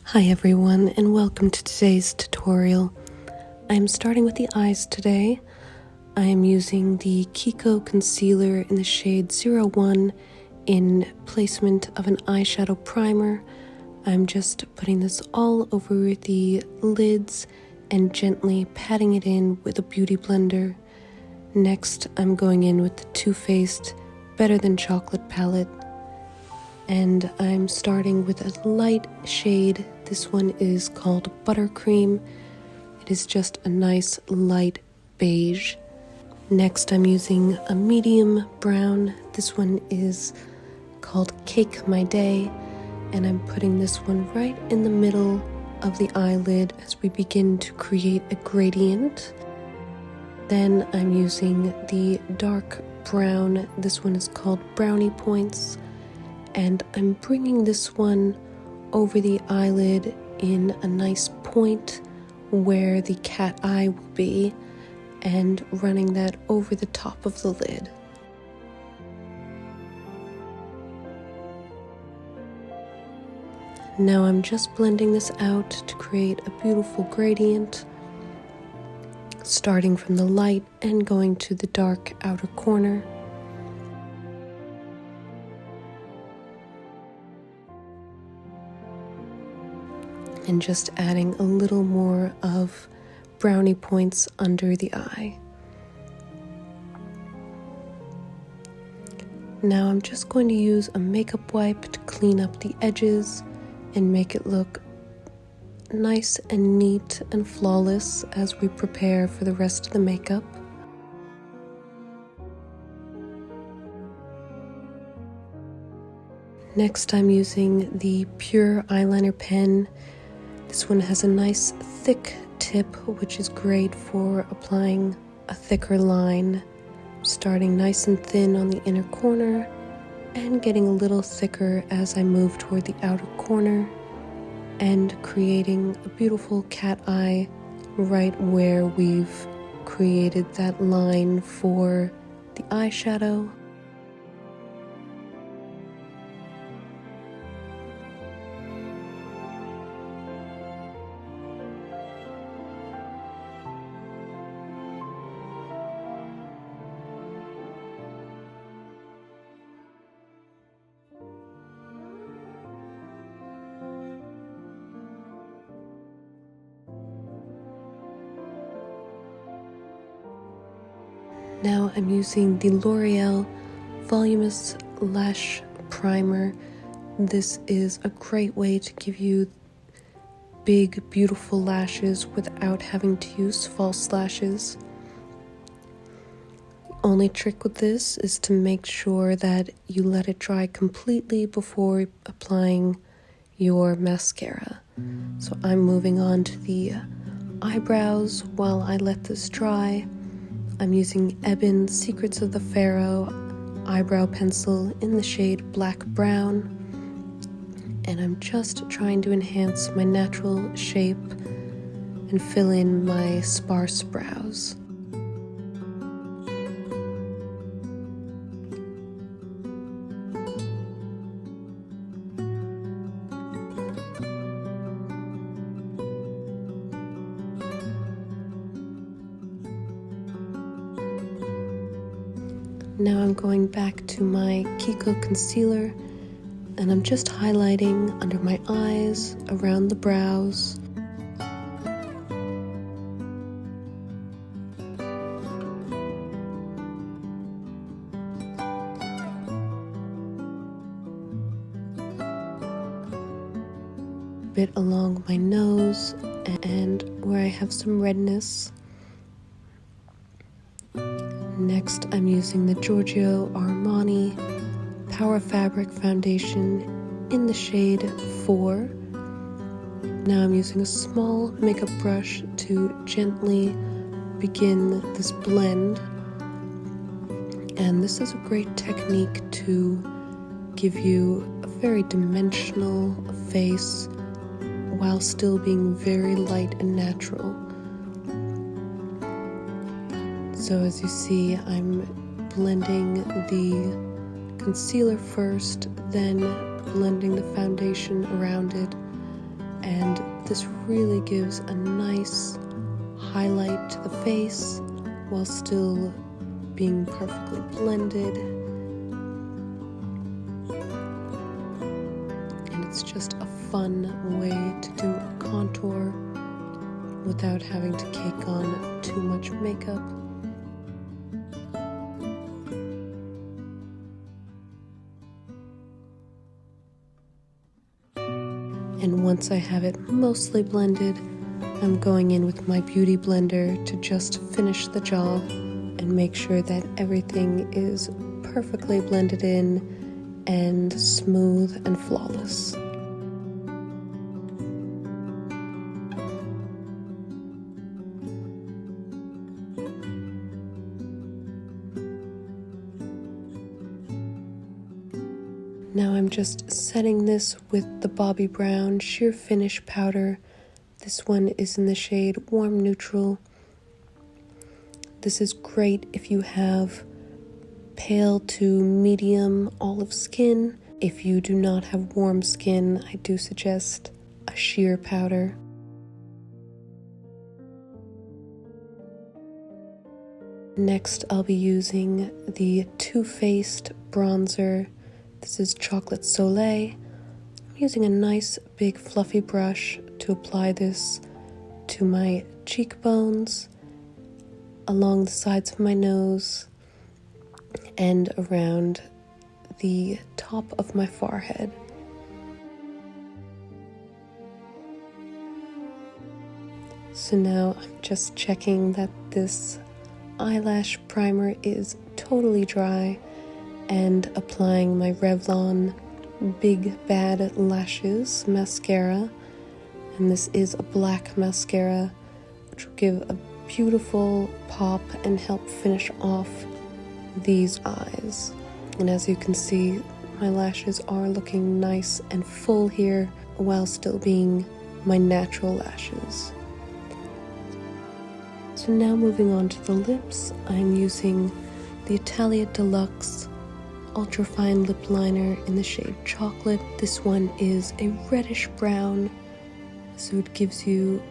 Hi everyone, and welcome to today's tutorial. I'm starting with the eyes today. I am using the Kiko concealer in the shade 01 in placement of an eyeshadow primer. I'm just putting this all over the lids and gently patting it in with a beauty blender. Next, I'm going in with the Too Faced Better Than Chocolate palette. And I'm starting with a light shade. This one is called Buttercream. It is just a nice light beige. Next, I'm using a medium brown. This one is called Cake My Day. And I'm putting this one right in the middle of the eyelid as we begin to create a gradient. Then I'm using the dark brown. This one is called Brownie Points. And I'm bringing this one over the eyelid in a nice point where the cat eye will be, and running that over the top of the lid. Now I'm just blending this out to create a beautiful gradient, starting from the light and going to the dark outer corner. And just adding a little more of brownie points under the eye. Now I'm just going to use a makeup wipe to clean up the edges and make it look nice and neat and flawless as we prepare for the rest of the makeup. Next, I'm using the Pure Eyeliner Pen. This one has a nice thick tip, which is great for applying a thicker line, starting nice and thin on the inner corner and getting a little thicker as I move toward the outer corner, and creating a beautiful cat eye right where we've created that line for the eyeshadow. Now I'm using the L'Oreal Voluminous Lash Primer. This is a great way to give you big, beautiful lashes without having to use false lashes. The only trick with this is to make sure that you let it dry completely before applying your mascara. So I'm moving on to the eyebrows while I let this dry. I'm using Ebin Secrets of the Pharaoh eyebrow pencil in the shade Black Brown, and I'm just trying to enhance my natural shape and fill in my sparse brows. Now I'm going back to my Kiko concealer, and I'm just highlighting under my eyes, around the brows. A bit along my nose and where I have some redness. Next, I'm using the Giorgio Armani Power Fabric Foundation in the shade 4. Now I'm using a small makeup brush to gently begin this blend. And this is a great technique to give you a very dimensional face while still being very light and natural. So as you see, I'm blending the concealer first, then blending the foundation around it, and this really gives a nice highlight to the face while still being perfectly blended. And it's just a fun way to do a contour without having to cake on too much makeup. And once I have it mostly blended, I'm going in with my beauty blender to just finish the job and make sure that everything is perfectly blended in and smooth and flawless. Now I'm just setting this with the Bobbi Brown Sheer Finish powder. This one is in the shade Warm Neutral. This is great if you have pale to medium olive skin. If you do not have warm skin, I do suggest a sheer powder. Next, I'll be using the Too Faced bronzer. This is Chocolate Soleil. I'm using a nice big fluffy brush to apply this to my cheekbones, along the sides of my nose, and around the top of my forehead. So now I'm just checking that this eyelash primer is totally dry and applying my Revlon Big Bad Lashes mascara. And this is a black mascara, which will give a beautiful pop and help finish off these eyes. And as you can see, my lashes are looking nice and full here while still being my natural lashes. So now moving on to the lips, I'm using the Italia Deluxe Ultra Fine Lip Liner in the shade Chocolate. This one is a reddish brown, so it gives you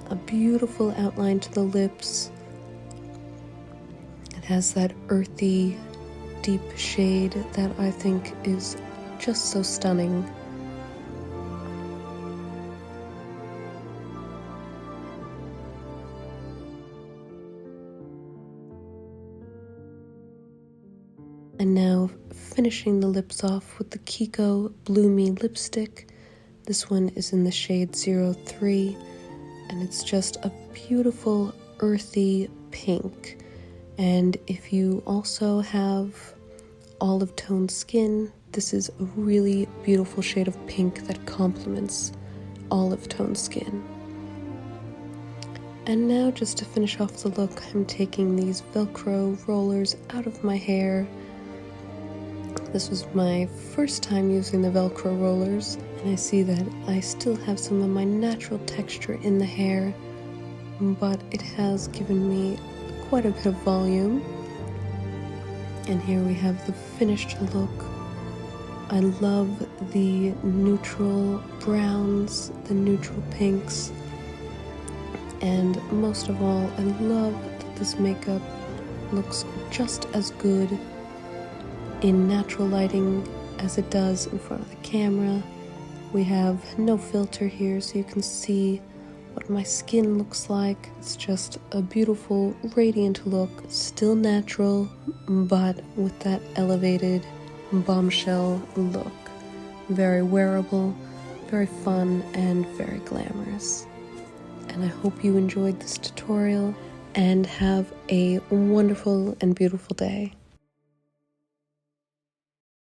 a beautiful outline to the lips. It has that earthy, deep shade that I think is just so stunning. And now finishing the lips off with the Kiko Bloomy lipstick. This one is in the shade 03, and it's just a beautiful earthy pink. And if you also have olive toned skin, this is a really beautiful shade of pink that complements olive toned skin. And now, just to finish off the look, I'm taking these Velcro rollers out of my hair. This was my first time using the Velcro rollers, and I see that I still have some of my natural texture in the hair, but it has given me quite a bit of volume. And here we have the finished look. I love the neutral browns, the neutral pinks, and most of all, I love that this makeup looks just as good in natural lighting as it does in front of the camera. We have no filter here, so you can see what my skin looks like. It's just a beautiful, radiant look, still natural, but with that elevated bombshell look. Very wearable, very fun, and very glamorous. And I hope you enjoyed this tutorial and have a wonderful and beautiful day.